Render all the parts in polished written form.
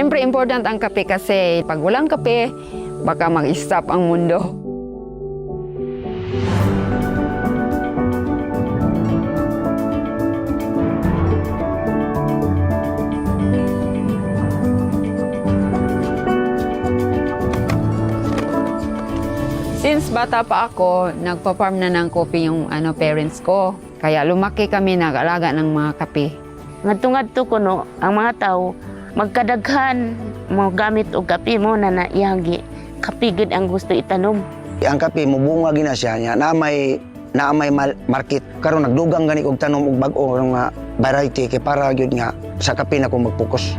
Siyempre, important ang kape kasi pag walang kape, baka mag-stop ang mundo. Since bata pa ako, nagpa-farm na ng kopi yung parents ko. Kaya lumaki kami nag-alaga ng mga kape. Ngadto-ngadto ko no, ang mga tao magkadaghan mo gamit og kape mo na naiyagi. Kape gid ang gusto itanom. Ang kape mubunga gina siya niya na may market karon nagdugang gani og tanom og bag-o nga variety kay para gyud nga sa kape na ko mag-focus.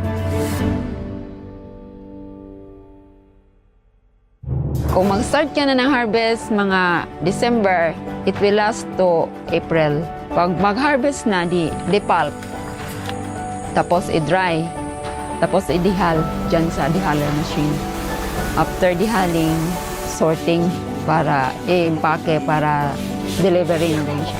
Kung mag-start ka na ng harvest mga December, it will last to April. Pag mag-harvest na, di pulp. Tapos i-dry. Tapos i-dihal dyan sa dihaler machine. After dihaling, sorting para i-impake para delivery na din siya.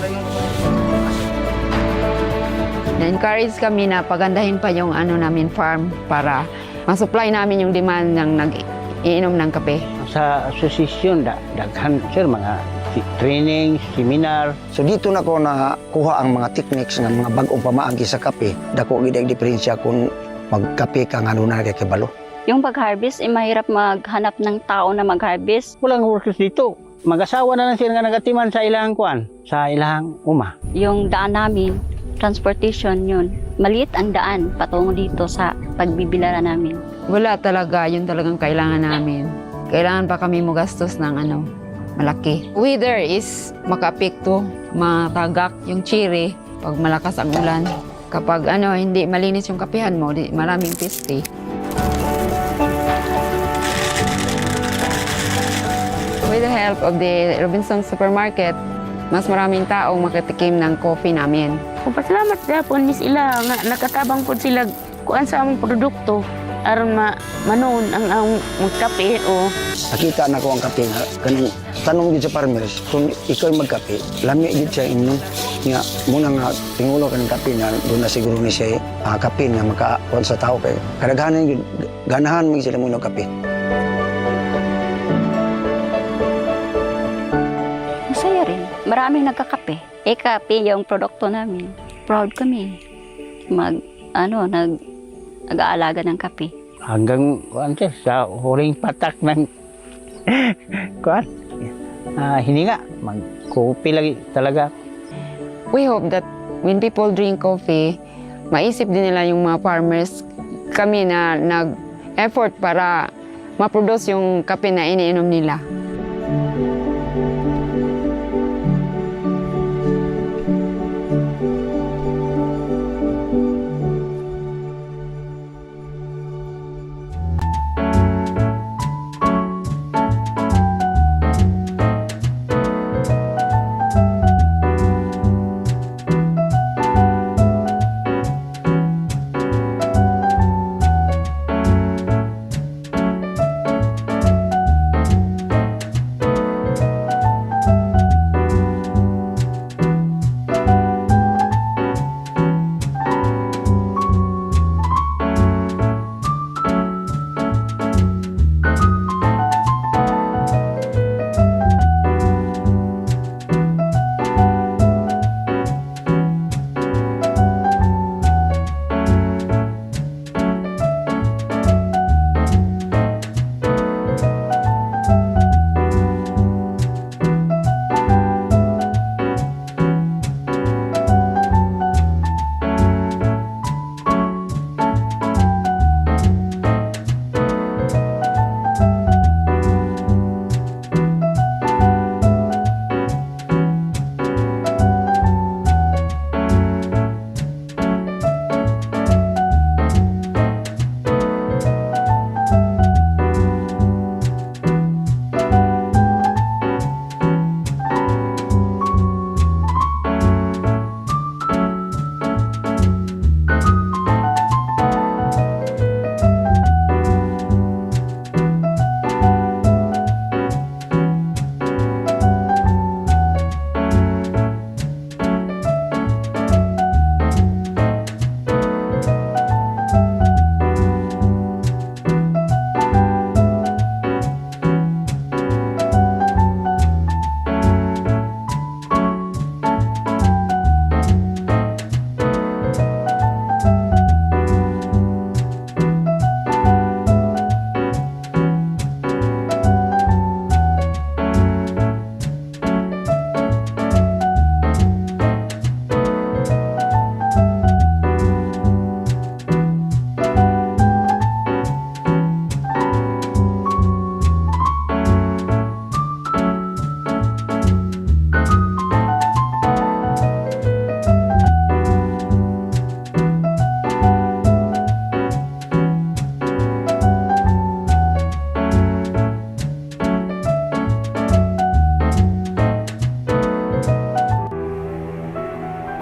Na-encourage kami na pagandahin pa yung namin farm para ma-supply namin yung demand ng nag-iinom ng kape. Sa asosasyon, daghan sir mga training, seminar. So dito na ko nakuha ang mga techniques ng mga bag-ong pamaagi sa kape. Dako gid ang diferensya kung magkape ka nga na kay kabalo. Yung pag-harvest, mahirap maghanap ng tao na mag-harvest. Walang workers dito. Mag-asawa na lang sila nga nagatiman sa ilang kuan, sa ilang uma. Yung daan namin, transportation yun. Maliit ang daan patungo dito sa pagbibilara namin. Wala talaga, yun talagang kailangan namin. Kailangan pa kami magastos ng malaki. Weather is makaapekto, matagak yung cherry pag malakas ang ulan. Kapag hindi malinis yung kapihan mo, maraming peste. With the help of the Robinsons Supermarket, mas maraming taong makatikim ng coffee namin. Pasalamat gyapon ni sila nga nakatabang pod sila kuan sa among produkto aron manon ang magkape o Nakita na ko ang kape nga kanang tanong gid sa farmers kung ikaw magkape, lami gid siya inom. Nga muna nga tingulo ka ng kape na doon na siguro ni siya kape na makakuan sa tao kay kadaghanan gid ganahan mo sila mo kape. Masaya rin. Maraming nagkakape. Kape yung produkto namin. Proud kami. Nag-aalaga ng kape. Hanggang kuan sir, sa huling patak ng kuan. Hininga, magkopi lagi talaga. We hope that when people drink coffee, maisip din nila yung mga farmers, kami na nag-effort para ma-produce yung kape na iniinom nila.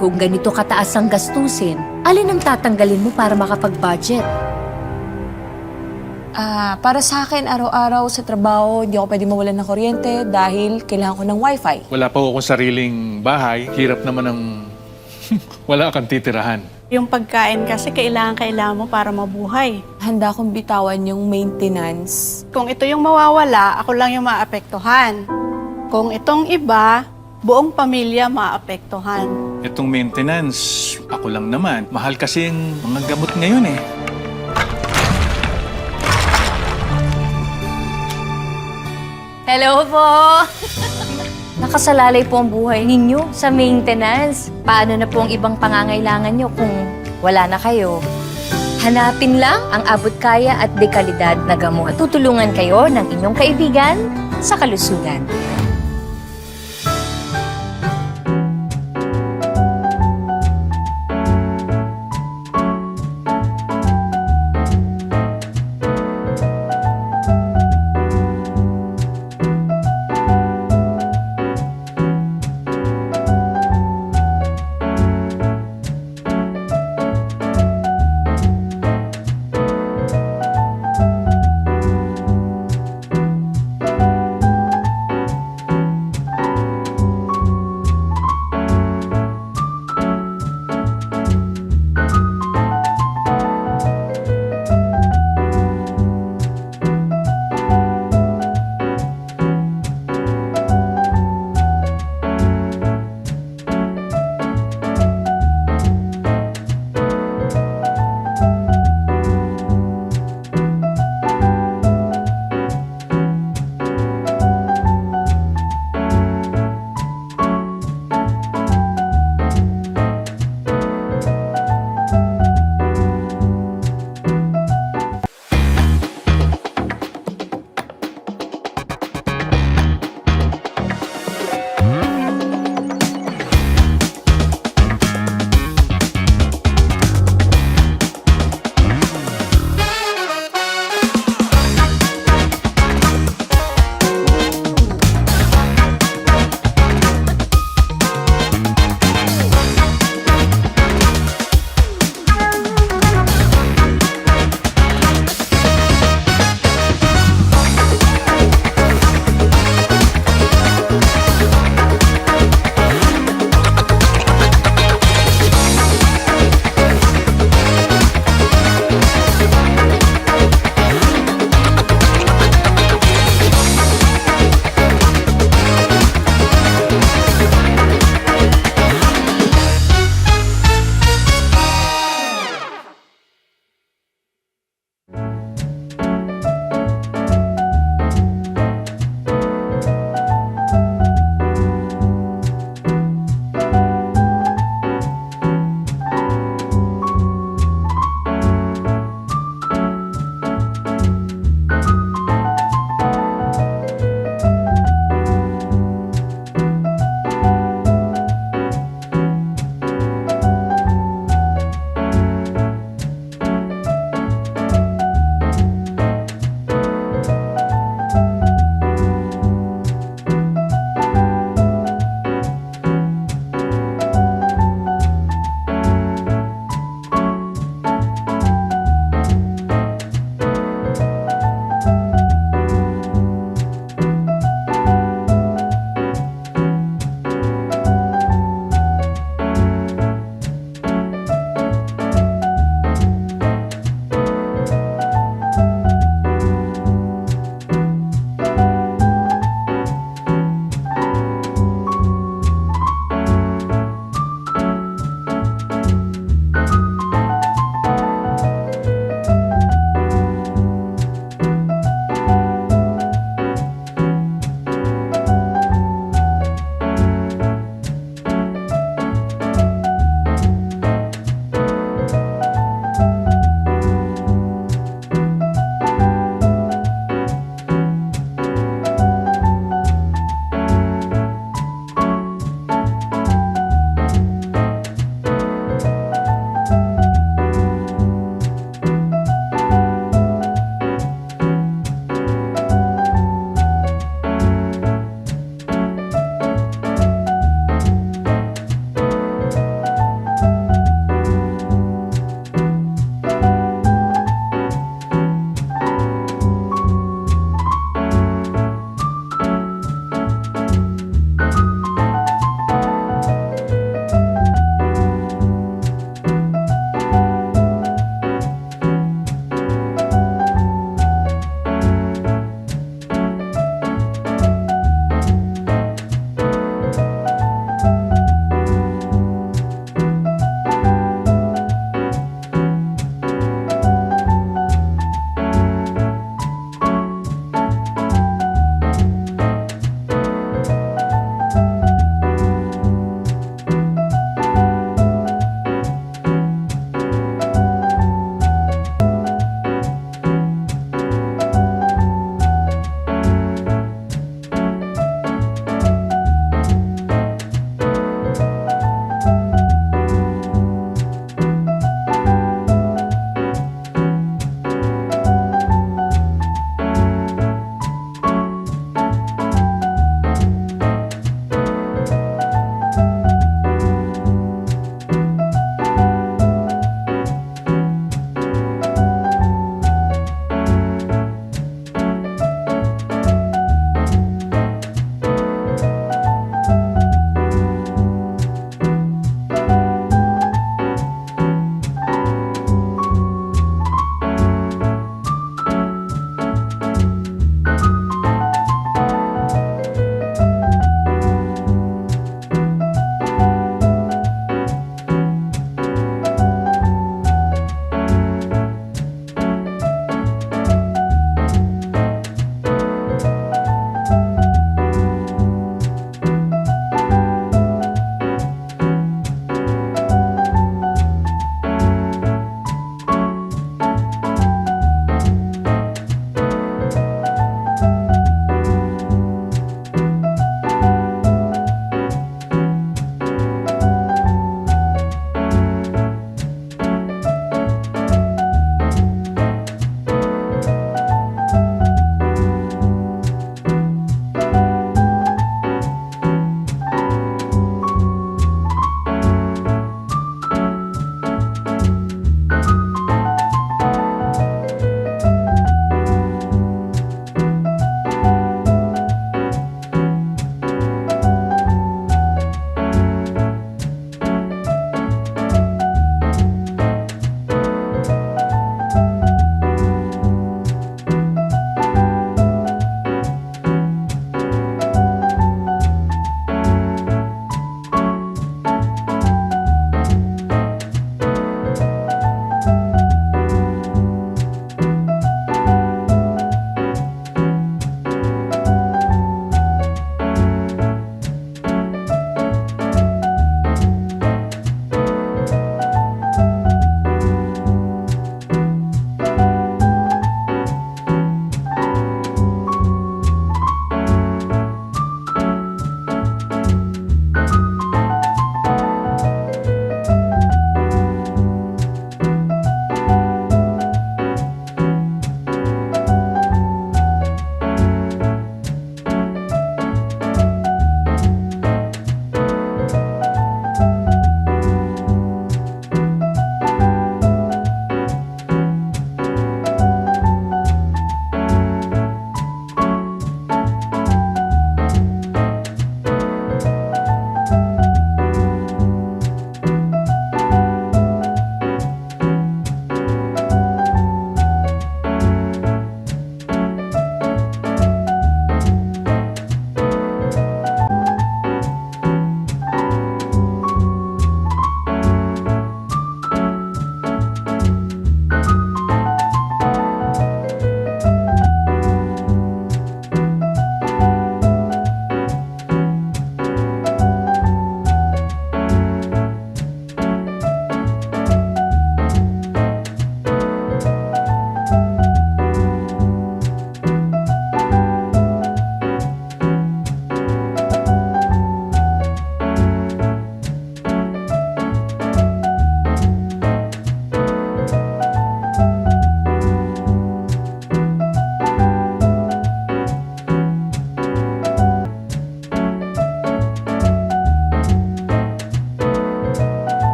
Kung ganito kataas ang gastusin, alin ang tatanggalin mo para makapag-budget? Para sa akin, araw-araw sa trabaho, hindi ako pwede mawalan ng kuryente dahil kailangan ko ng wifi. Wala pa akong sariling bahay. Hirap naman ng wala kang titirahan. Yung pagkain kasi kailangan mo para mabuhay. Handa akong bitawan yung maintenance. Kung ito yung mawawala, ako lang yung maapektuhan. Kung itong iba, buong pamilya maapektuhan. Itong maintenance, ako lang naman. Mahal kasi yung mga gamot ngayon eh. Hello po! Nakasalalay po ang buhay ninyo sa maintenance. Paano na po ang ibang pangangailangan nyo kung wala na kayo? Hanapin lang ang abot kaya at dekalidad na gamot. Tutulungan kayo ng inyong kaibigan sa kalusugan.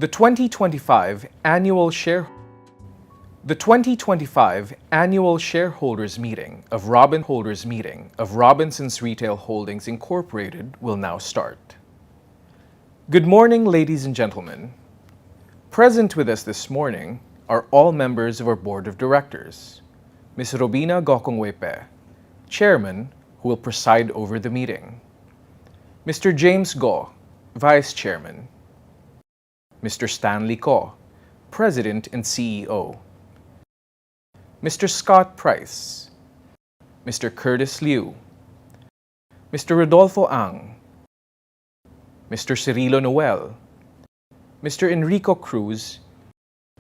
The 2025 annual shareholders meeting of Robinson's Retail Holdings Incorporated will now start. Good morning, ladies and gentlemen. Present with us this morning are all members of our Board of Directors. Ms. Robina Gokongwepe, Chairman, who will preside over the meeting. Mr. James Go, Vice Chairman. Mr. Stanley Ko, President and CEO. Mr. Scott Price. Mr. Curtis Liu. Mr. Rodolfo Ang. Mr. Cirilo Noel. Mr. Enrico Cruz,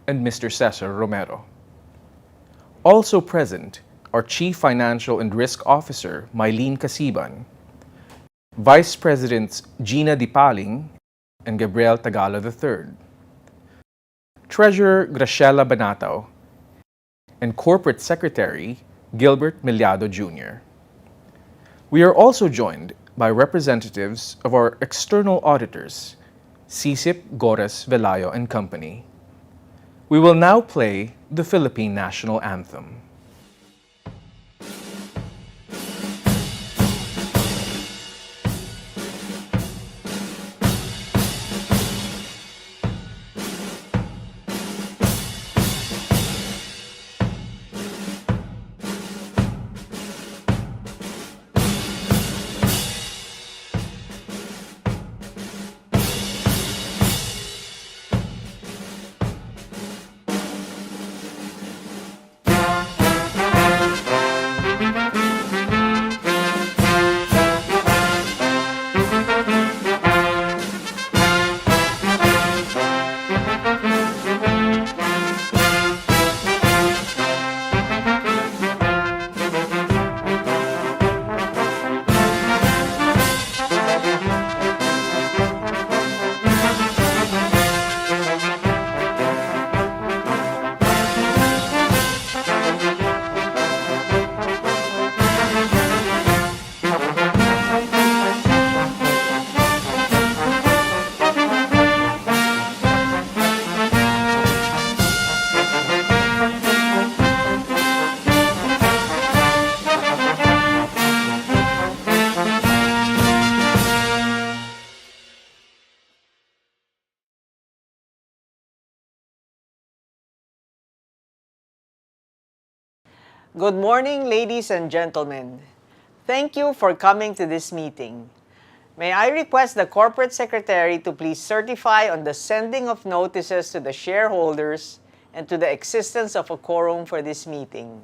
and Mr. Cesar Romero. Also present are Chief Financial and Risk Officer Mylene Casiban, Vice Presidents Gina Dipaling and Gabriel Tagala III, Treasurer Graciela Banatao, and Corporate Secretary Gilbert Miliado Jr. We are also joined by representatives of our external auditors, Sisip Gores Velayo and Company. We will now play the Philippine National Anthem. Good morning, ladies and gentlemen. Thank you for coming to this meeting. May I request the Corporate Secretary to please certify on the sending of notices to the shareholders and to the existence of a quorum for this meeting.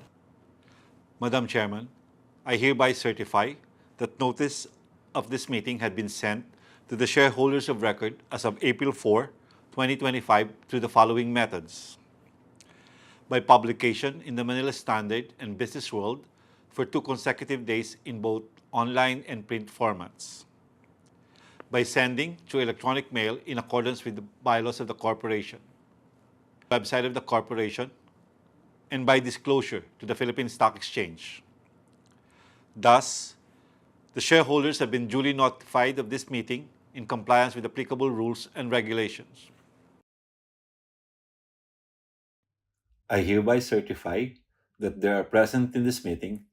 Madam Chairman, I hereby certify that notice of this meeting had been sent to the shareholders of record as of April 4, 2025 through the following methods. By publication in the Manila Standard and Business World for 2 consecutive days in both online and print formats. By sending through electronic mail in accordance with the bylaws of the corporation, website of the corporation, and by disclosure to the Philippine Stock Exchange. Thus, the shareholders have been duly notified of this meeting in compliance with applicable rules and regulations. I hereby certify that there are present in this meeting,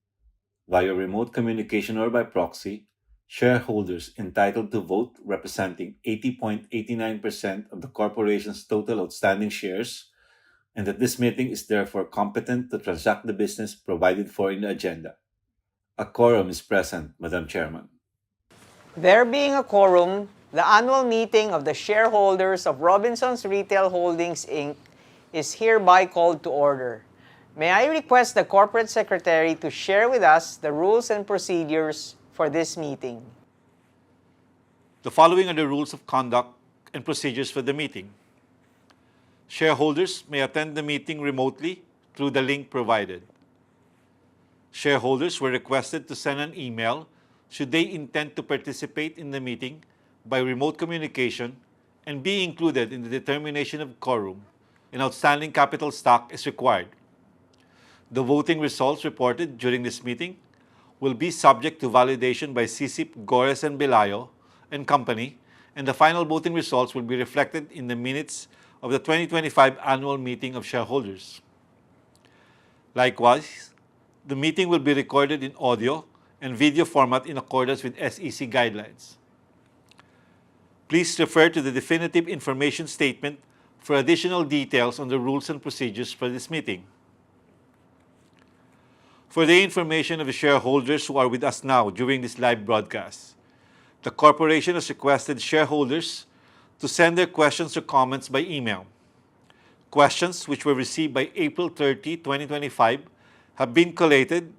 via remote communication or by proxy, shareholders entitled to vote representing 80.89% of the corporation's total outstanding shares, and that this meeting is therefore competent to transact the business provided for in the agenda. A quorum is present, Madam Chairman. There being a quorum, the annual meeting of the shareholders of Robinson's Retail Holdings, Inc. is hereby called to order. May I request the Corporate Secretary to share with us the rules and procedures for this meeting. The following are the rules of conduct and procedures for the meeting. Shareholders may attend the meeting remotely through the link provided. Shareholders were requested to send an email should they intend to participate in the meeting by remote communication and be included in the determination of quorum and outstanding capital stock is required. The voting results reported during this meeting will be subject to validation by Sisip Gores and Velayo and Company and the final voting results will be reflected in the minutes of the 2025 annual meeting of shareholders. Likewise, the meeting will be recorded in audio and video format in accordance with SEC guidelines. Please refer to the definitive information statement for additional details on the rules and procedures for this meeting. For the information of the shareholders who are with us now during this live broadcast, the corporation has requested shareholders to send their questions or comments by email. Questions which were received by April 30, 2025 have been collated,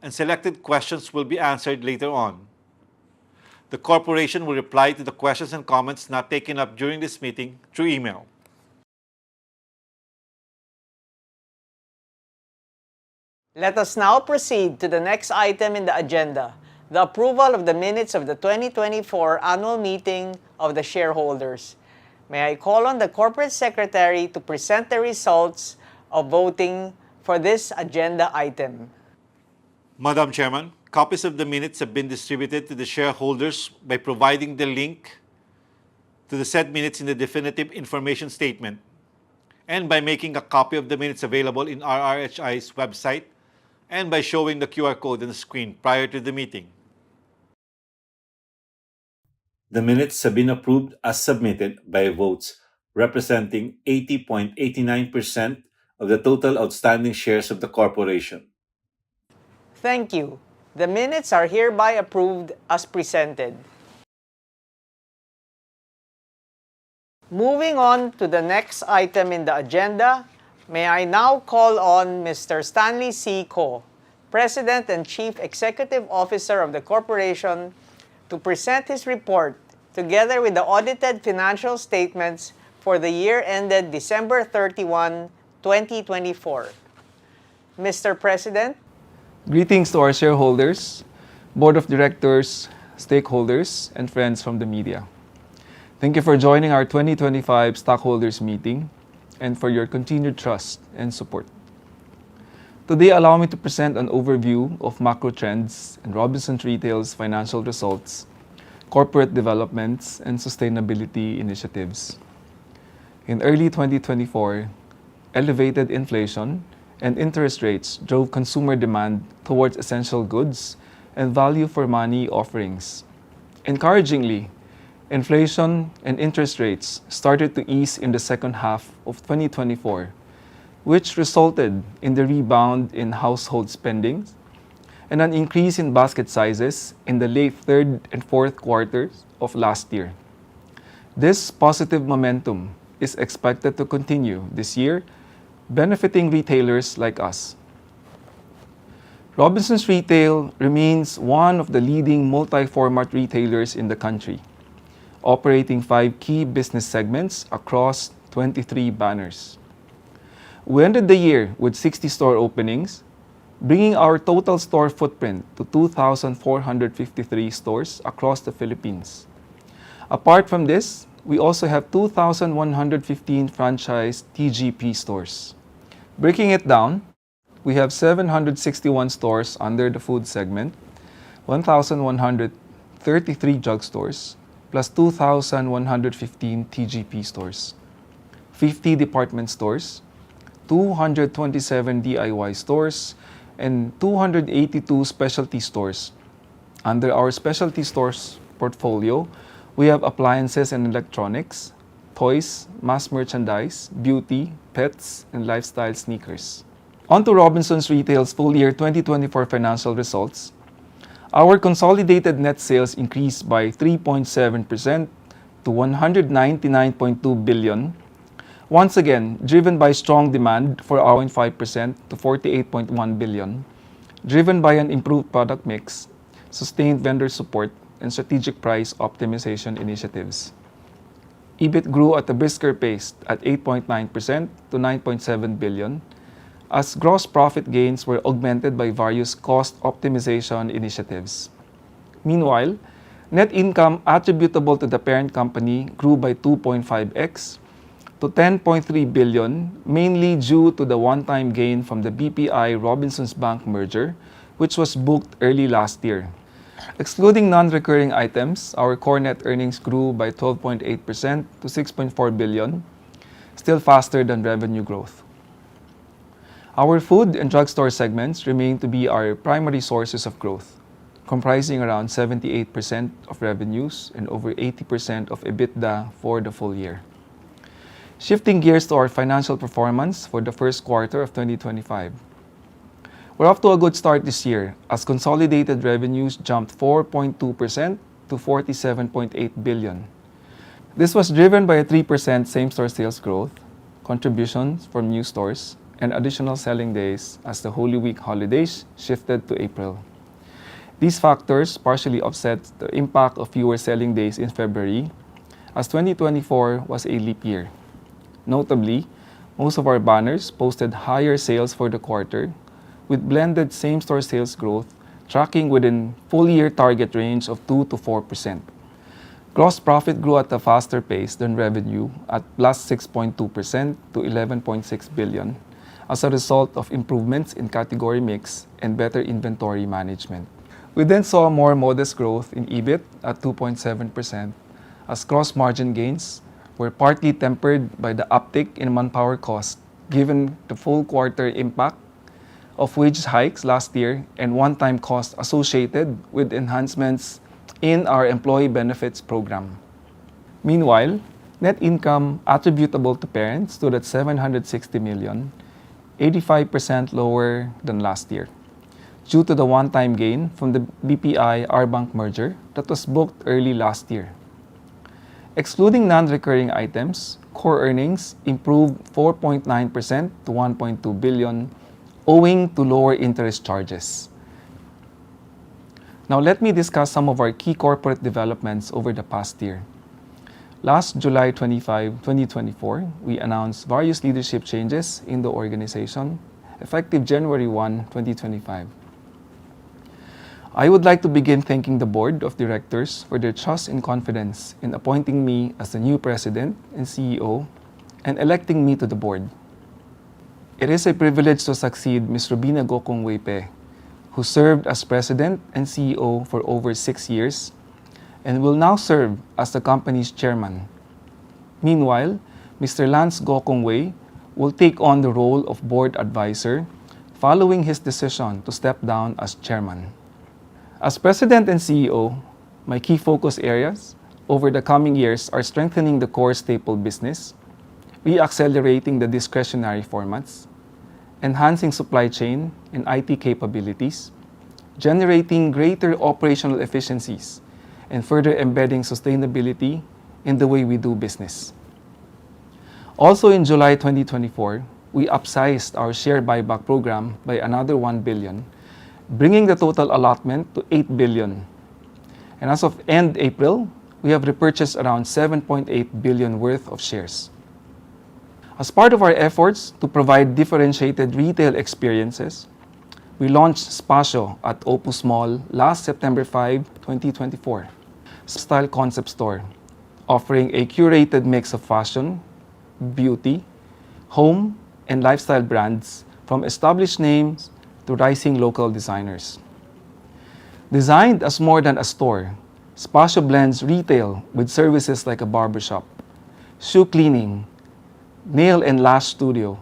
and selected questions will be answered later on. The corporation will reply to the questions and comments not taken up during this meeting through email. Let us now proceed to the next item in the agenda, the approval of the minutes of the 2024 annual meeting of the shareholders. May I call on the Corporate Secretary to present the results of voting for this agenda item. Madam Chairman, copies of the minutes have been distributed to the shareholders by providing the link to the said minutes in the definitive information statement and by making a copy of the minutes available in RRHI's website and by showing the QR code on the screen prior to the meeting. The minutes have been approved as submitted by votes representing 80.89% of the total outstanding shares of the corporation. Thank you. The minutes are hereby approved as presented. Moving on to the next item in the agenda, may I now call on Mr. Stanley C. Ko, President and Chief Executive Officer of the corporation, to present his report together with the audited financial statements for the year ended December 31, 2024. Mr. President. Greetings to our shareholders, board of directors, stakeholders, and friends from the media. Thank you for joining our 2025 stockholders meeting and for your continued trust and support. Today, allow me to present an overview of macro trends in Robinsons Retail's financial results, corporate developments, and sustainability initiatives. In early 2024, elevated inflation and interest rates drove consumer demand towards essential goods and value for money offerings. Encouragingly, inflation and interest rates started to ease in the second half of 2024, which resulted in the rebound in household spending and an increase in basket sizes in the late third and fourth quarters of last year. This positive momentum is expected to continue this year, benefiting retailers like us. Robinsons Retail remains one of the leading multi-format retailers in the country, operating 5 key business segments across 23 banners. We ended the year with 60 store openings, bringing our total store footprint to 2,453 stores across the Philippines. Apart from this, we also have 2,115 franchise TGP stores. Breaking it down, we have 761 stores under the food segment, 1,133 drugstores, plus 2,115 TGP stores, 50 department stores, 227 DIY stores, and 282 specialty stores. Under our specialty stores portfolio, we have appliances and electronics, toys, mass merchandise, beauty, pets, and lifestyle sneakers. On to Robinsons Retail's full year 2024 financial results. Our consolidated net sales increased by 3.7% to 199.2 billion. Once again, driven by strong demand for our 5% to 48.1 billion, driven by an improved product mix, sustained vendor support, and strategic price optimization initiatives. EBIT grew at a brisker pace at 8.9% to 9.7 billion, as gross profit gains were augmented by various cost optimization initiatives. Meanwhile, net income attributable to the parent company grew by 2.5x to 10.3 billion, mainly due to the one-time gain from the BPI Robinsons Bank merger, which was booked early last year. Excluding non-recurring items, our core net earnings grew by 12.8% to 6.4 billion, still faster than revenue growth. Our food and drugstore segments remain to be our primary sources of growth, comprising around 78% of revenues and over 80% of EBITDA for the full year. Shifting gears to our financial performance for the first quarter of 2025. We're off to a good start this year as consolidated revenues jumped 4.2% to 47.8 billion. This was driven by a 3% same-store sales growth, contributions from new stores, and additional selling days as the Holy Week holidays shifted to April. These factors partially offset the impact of fewer selling days in February, as 2024 was a leap year. Notably, most of our banners posted higher sales for the quarter, with blended same-store sales growth tracking within full-year target range of 2 to 4%. Gross profit grew at a faster pace than revenue at plus 6.2% to 11.6 billion as a result of improvements in category mix and better inventory management. We then saw more modest growth in EBIT at 2.7% as gross margin gains were partly tempered by the uptick in manpower cost given the full quarter impact of wage hikes last year and one-time costs associated with enhancements in our employee benefits program. Meanwhile, net income attributable to parents stood at 760 million, 85% lower than last year, due to the one-time gain from the BPI-RBank merger that was booked early last year. Excluding non-recurring items, core earnings improved 4.9% to 1.2 billion, owing to lower interest charges. Now let me discuss some of our key corporate developments over the past year. Last July 25, 2024, we announced various leadership changes in the organization, effective January 1, 2025. I would like to begin thanking the Board of Directors for their trust and confidence in appointing me as the new President and CEO and electing me to the board. It is a privilege to succeed Ms. Robina Gokong Weipe, who served as President and CEO for over 6 years and will now serve as the company's chairman. Meanwhile, Mr. Lance Gokong Wei will take on the role of board advisor following his decision to step down as chairman. As President and CEO, my key focus areas over the coming years are strengthening the core staple business, re-accelerating the discretionary formats, enhancing supply chain and IT capabilities, generating greater operational efficiencies, and further embedding sustainability in the way we do business. Also in July 2024, we upsized our share buyback program by another 1 billion, bringing the total allotment to 8 billion. And as of end April, we have repurchased around 7.8 billion worth of shares. As part of our efforts to provide differentiated retail experiences, we launched Spasio at Opus Mall last September 5, 2024. Style concept store, offering a curated mix of fashion, beauty, home, and lifestyle brands from established names to rising local designers. Designed as more than a store, Spasio blends retail with services like a barbershop, shoe cleaning, nail and lash studio,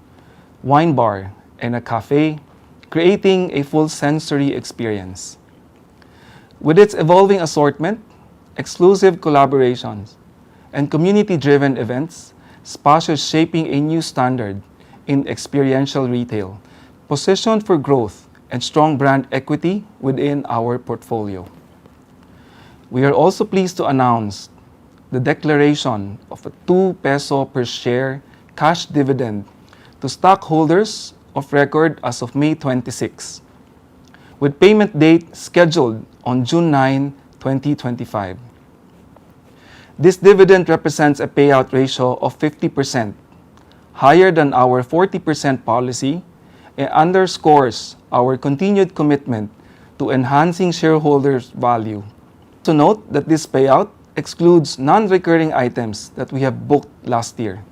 wine bar, and a cafe, creating a full sensory experience. With its evolving assortment, exclusive collaborations, and community-driven events, Spasio is shaping a new standard in experiential retail, positioned for growth and strong brand equity within our portfolio. We are also pleased to announce the declaration of a 2 peso per share cash dividend to stockholders of record as of May 26, with payment date scheduled on June 9, 2025. This dividend represents a payout ratio of 50%, higher than our 40% policy, and underscores our continued commitment to enhancing shareholders' value. To note that this payout excludes non-recurring items that we have booked last year.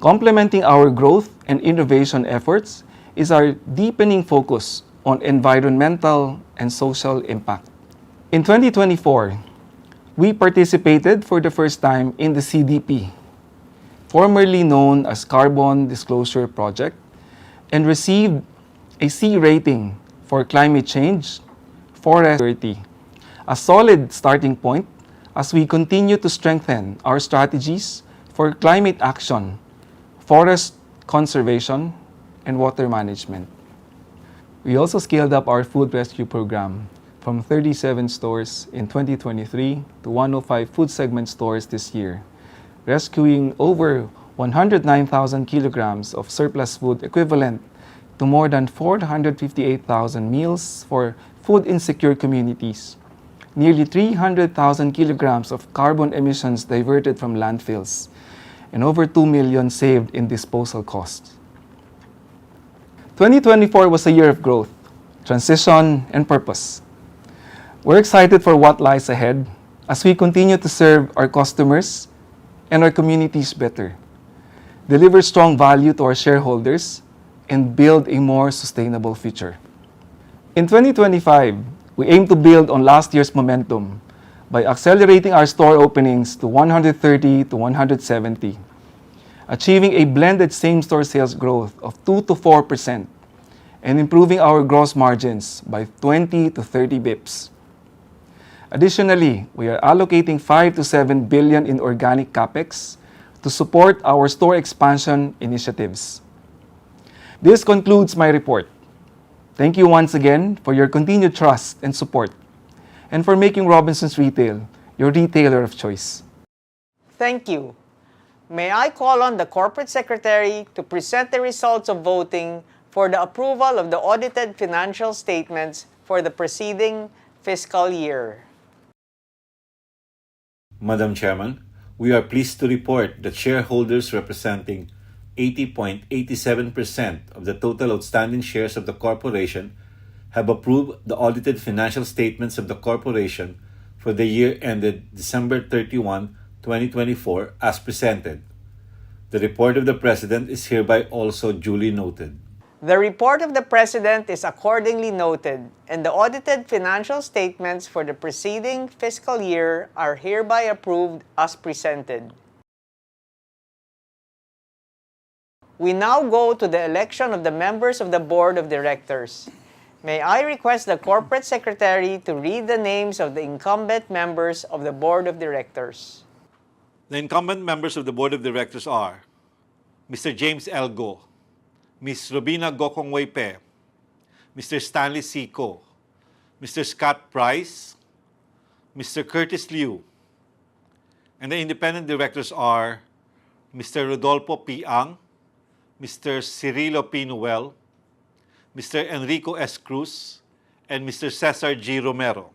Complementing our growth and innovation efforts is our deepening focus on environmental and social impact. In 2024, we participated for the first time in the CDP, formerly known as Carbon Disclosure Project, and received a C rating for climate change, forest security, a solid starting point as we continue to strengthen our strategies for climate action, forest conservation, and water management. We also scaled up our food rescue program from 37 stores in 2023 to 105 food segment stores this year, rescuing over 109,000 kilograms of surplus food equivalent to more than 458,000 meals for food insecure communities, nearly 300,000 kilograms of carbon emissions diverted from landfills, and over 2 million saved in disposal costs. 2024 was a year of growth, transition, and purpose. We're excited for what lies ahead as we continue to serve our customers and our communities better, deliver strong value to our shareholders, and build a more sustainable future. In 2025, we aim to build on last year's momentum by accelerating our store openings to 130 to 170, achieving a blended same-store sales growth of 2 to 4%, and improving our gross margins by 20 to 30 bips. Additionally, we are allocating 5 to 7 billion in organic capex to support our store expansion initiatives. This concludes my report. Thank you once again for your continued trust and support, and for making Robinsons Retail your retailer of choice. Thank you. May I call on the Corporate Secretary to present the results of voting for the approval of the audited financial statements for the preceding fiscal year. Madam Chairman, we are pleased to report that shareholders representing 80.87% of the total outstanding shares of the corporation have approved the audited financial statements of the corporation for the year ended December 31, 2024 as presented. The report of the President is hereby also duly noted. The report of the President is accordingly noted, and the audited financial statements for the preceding fiscal year are hereby approved as presented. We now go to the election of the members of the Board of Directors. May I request the Corporate Secretary to read the names of the incumbent members of the Board of Directors. The incumbent members of the Board of Directors are Mr. James L. Go, Ms. Robina Gokongwei-Pe, Mr. Stanley C. Ko, Mr. Scott Price, Mr. Curtis Liu, and the independent directors are Mr. Rodolfo P. Ang, Mr. Cirilo P. Noel, Mr. Enrico S. Cruz, and Mr. Cesar G. Romero.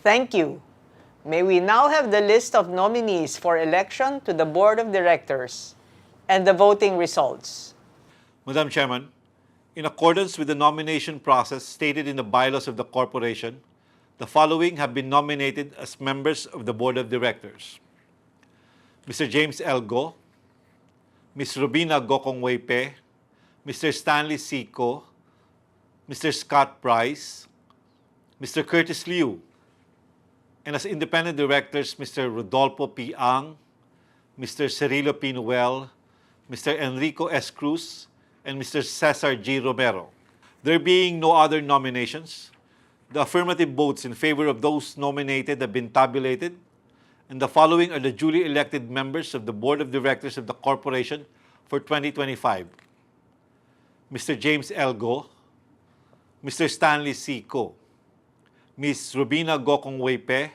Thank you. May we now have the list of nominees for election to the Board of Directors and the voting results. Madam Chairman, in accordance with the nomination process stated in the bylaws of the corporation, the following have been nominated as members of the Board of Directors: Mr. James L. Go, Ms. Robina Gokongwei-Pe, Mr. Stanley C. Ko, Mr. Scott Price, Mr. Curtis Liu, and as independent directors, Mr. Rodolfo P. Ang, Mr. Cirilo P. Noel, Mr. Enrico S. Cruz, and Mr. Cesar G. Romero. There being no other nominations, the affirmative votes in favor of those nominated have been tabulated, and the following are the duly elected members of the Board of Directors of the Corporation for 2025. Mr. James L. Go, Mr. Stanley C. Ko, Ms. Robina Gokongwei-Pe,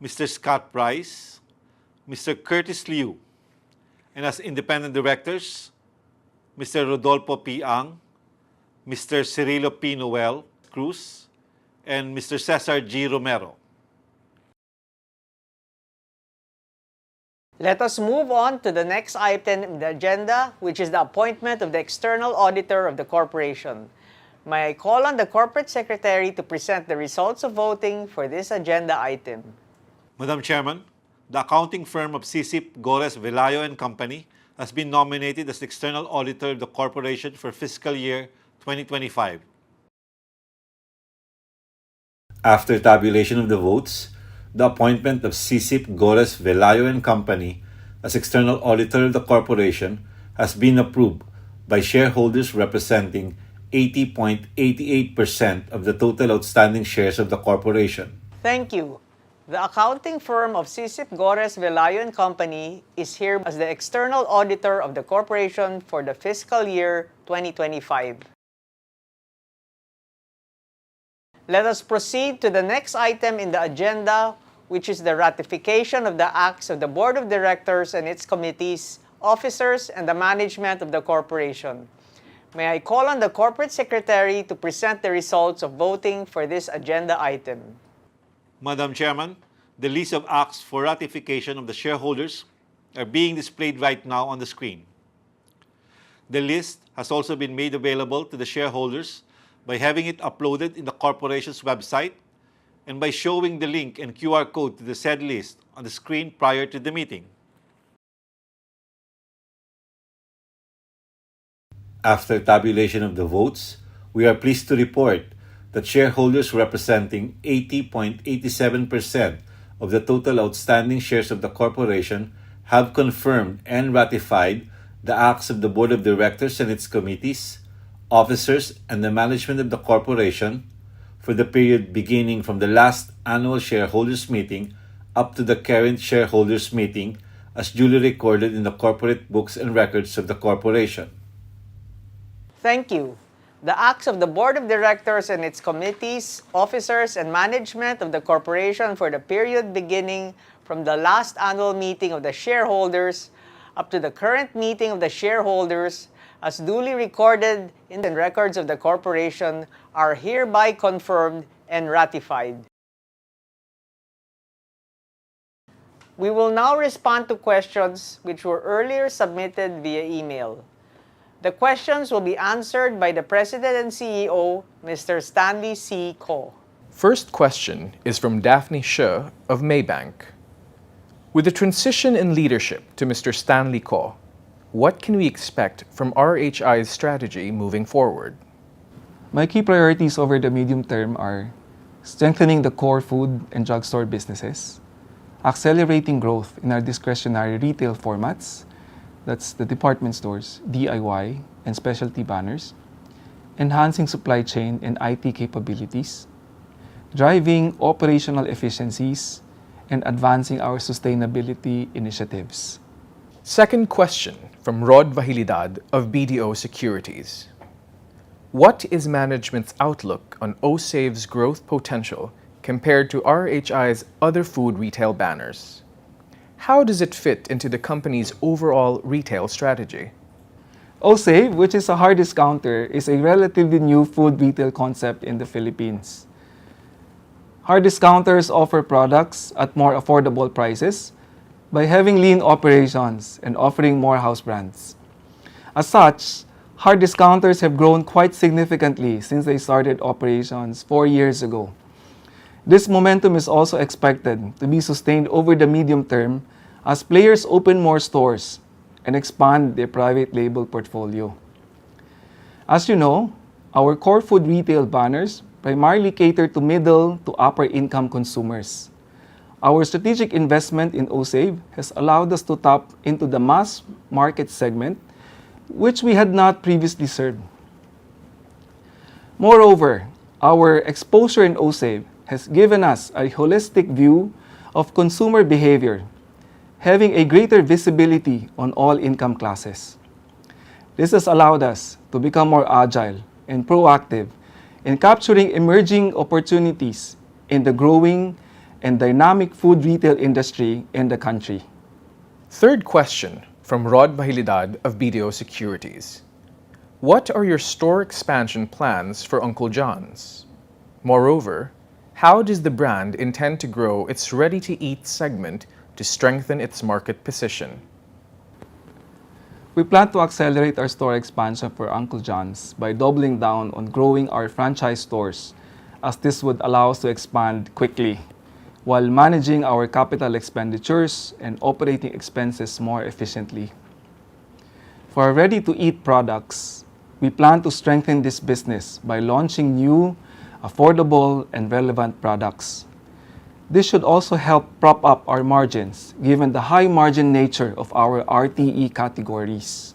Mr. Scott Price, Mr. Curtis Liu, and as independent directors, Mr. Rodolfo P. Ang, Mr. Cirilo P. Noel Cruz, and Mr. Cesar G. Romero. Let us move on to the next item in the agenda, which is the appointment of the external auditor of the corporation. May I call on the Corporate Secretary to present the results of voting for this agenda item. Madam Chairman, the accounting firm of CCIP Gores Velayo and Company has been nominated as the external auditor of the corporation for fiscal year 2025. After tabulation of the votes, the appointment of CICIP Gores Velayo and Company as external auditor of the corporation has been approved by shareholders representing 80.88% of the total outstanding shares of the corporation. Thank you. The accounting firm of CICIP Gores Velayo and Company is here as the external auditor of the corporation for the fiscal year 2025. Let us proceed to the next item in the agenda, which is the ratification of the acts of the Board of Directors and its committees, officers, and the management of the corporation. May I call on the Corporate Secretary to present the results of voting for this agenda item. Madam Chairman, the list of acts for ratification of the shareholders are being displayed right now on the screen. The list has also been made available to the shareholders by having it uploaded in the corporation's website and by showing the link and QR code to the said list on the screen prior to the meeting. After tabulation of the votes, we are pleased to report that shareholders representing 80.87% of the total outstanding shares of the corporation have confirmed and ratified the acts of the Board of Directors and its committees, officers, and the management of the corporation for the period beginning from the last annual shareholders meeting up to the current shareholders meeting as duly recorded in the corporate books and records of the corporation. Thank you. The acts of the Board of Directors and its committees, officers, and management of the corporation for the period beginning from the last annual meeting of the shareholders up to the current meeting of the shareholders as duly recorded in the records of the corporation are hereby confirmed and ratified. We will now respond to questions which were earlier submitted via email. The questions will be answered by the President and CEO, Mr. Stanley C. Ko. First question is from Daphne She of Maybank. With the transition in leadership to Mr. Stanley Ko, what can we expect from RHI's strategy moving forward? My key priorities over the medium term are strengthening the core food and drugstore businesses, accelerating growth in our discretionary retail formats, that's the department stores, DIY, and specialty banners, enhancing supply chain and IT capabilities, driving operational efficiencies, and advancing our sustainability initiatives. Second question from Rod Vahilidad of BDO Securities. What is management's outlook on OSAV's growth potential compared to RHI's other food retail banners? How does it fit into the company's overall retail strategy? OSAV, which is a hard discounter, is a relatively new food retail concept in the Philippines. Hard discounters offer products at more affordable prices by having lean operations and offering more house brands. As such, hard discounters have grown quite significantly since they started operations 4 years ago. This momentum is also expected to be sustained over the medium term as players open more stores and expand their private label portfolio. As you know, our core food retail banners primarily cater to middle to upper income consumers. Our strategic investment in OSAV has allowed us to tap into the mass market segment, which we had not previously served. Moreover, our exposure in OSAV has given us a holistic view of consumer behavior, having a greater visibility on all income classes. This has allowed us to become more agile and proactive in capturing emerging opportunities in the growing and dynamic food retail industry in the country. Third question from Rod Vahilidad of BDO Securities. What are your store expansion plans for Uncle John's? Moreover, how does the brand intend to grow its ready-to-eat segment to strengthen its market position? We plan to accelerate our store expansion for Uncle John's by doubling down on growing our franchise stores, as this would allow us to expand quickly while managing our capital expenditures and operating expenses more efficiently. For our ready-to-eat products, we plan to strengthen this business by launching new affordable, and relevant products. This should also help prop up our margins, given the high margin nature of our RTE categories.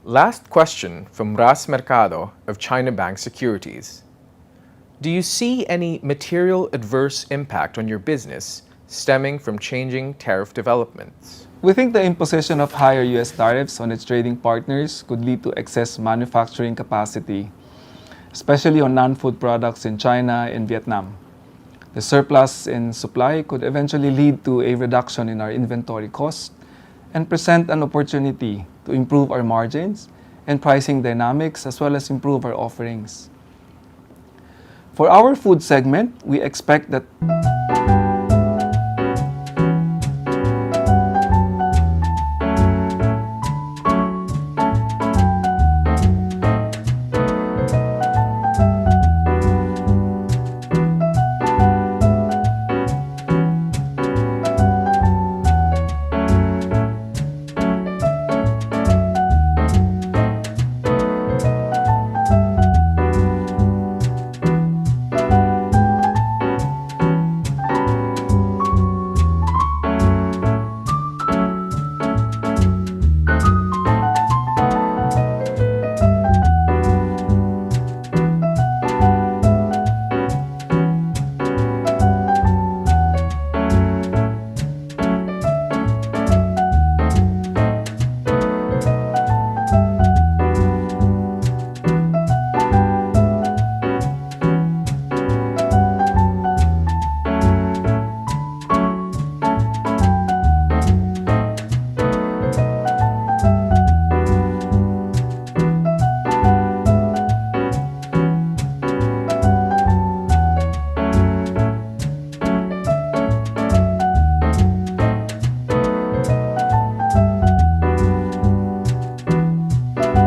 Last question from Ras Mercado of China Bank Securities. Do you see any material adverse impact on your business stemming from changing tariff developments? We think the imposition of higher US tariffs on its trading partners could lead to excess manufacturing capacity, especially on non-food products in China and Vietnam. The surplus in supply could eventually lead to a reduction in our inventory costs and present an opportunity to improve our margins and pricing dynamics as well as improve our offerings. For our food segment, we expect that